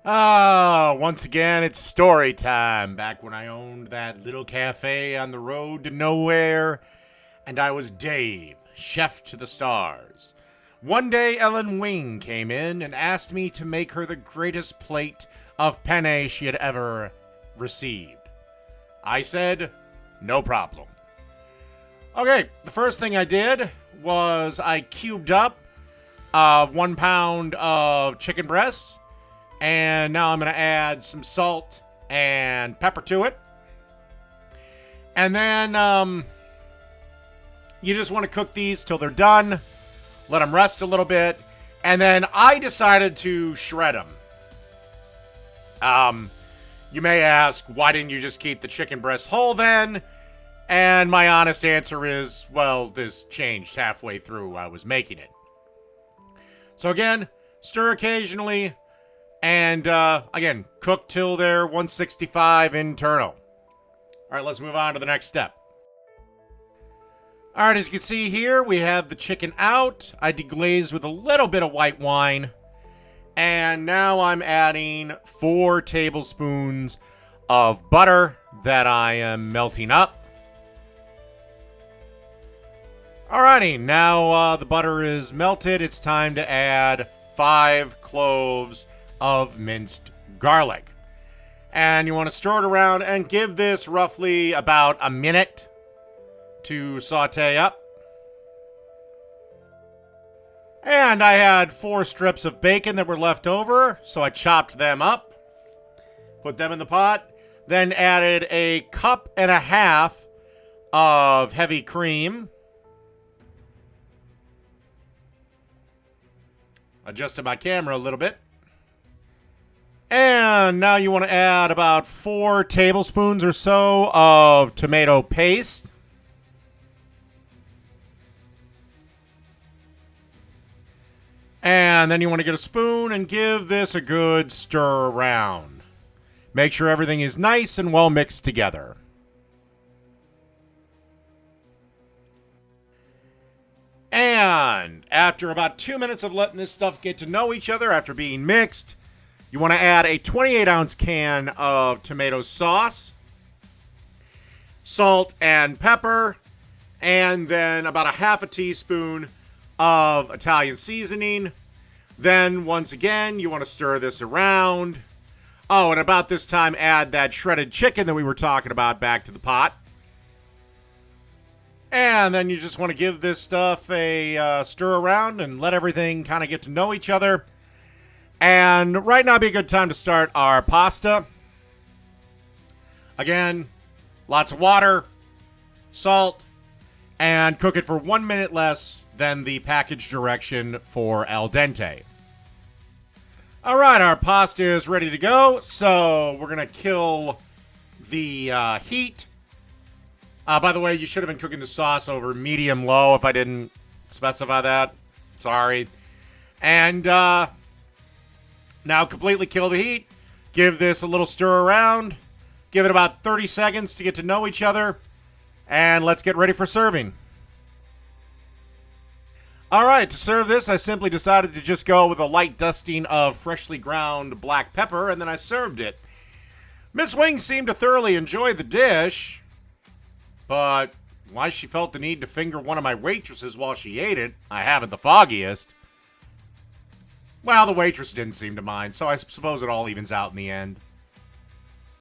Once again, it's story time. Back when I owned that little cafe on the road to nowhere, and I was Dave, chef to the stars. One day, Ellen Wing came in and asked me to make her the greatest plate of penne she had ever received. I said, no problem. Okay, the first thing I did was I cubed up 1 pound of chicken breasts. And now I'm going to add some salt and pepper to it. And then you just want to cook these till they're done. Let them rest a little bit. And then I decided to shred them. You may ask, why didn't you just keep the chicken breast whole then? And my honest answer is, well, this changed halfway through I was making it. So again, stir occasionally. And, again, cook till they're 165 internal. All right, let's move on to the next step. All right, as you can see here, we have the chicken out. I deglazed with a little bit of white wine. And now I'm adding 4 tablespoons of butter that I am melting up. Alrighty, now the butter is melted. It's time to add 5 cloves of minced garlic. And you want to stir it around and give this roughly about a minute to saute up. And I had 4 strips of bacon that were left over, so I chopped them up, put them in the pot, then added 1.5 cups of heavy cream. Adjusted my camera a little bit. And now you want to add about 4 tablespoons or so of tomato paste. And then you want to get a spoon and give this a good stir around. Make sure everything is nice and well mixed together. And after about 2 minutes of letting this stuff get to know each other after being mixed, you want to add a 28-ounce can of tomato sauce, salt and pepper, and then about 1/2 teaspoon of Italian seasoning. Then, once again, you want to stir this around. Oh, and about this time, add that shredded chicken that we were talking about back to the pot. And then you just want to give this stuff a stir around and let everything kind of get to know each other. And right now would be a good time to start our pasta. Again, lots of water, salt, and cook it for 1 minute less than the package direction for al dente. All right, our pasta is ready to go, so we're going to kill the heat. By the way, you should have been cooking the sauce over medium-low if I didn't specify that. Sorry. And now completely kill the heat. Give this a little stir around. Give it about 30 seconds to get to know each other. And let's get ready for serving. All right, to serve this, I simply decided to just go with a light dusting of freshly ground black pepper, and then I served it. Miss Wing seemed to thoroughly enjoy the dish, but why she felt the need to finger one of my waitresses while she ate it, I haven't the foggiest. Well, the waitress didn't seem to mind, so I suppose it all evens out in the end.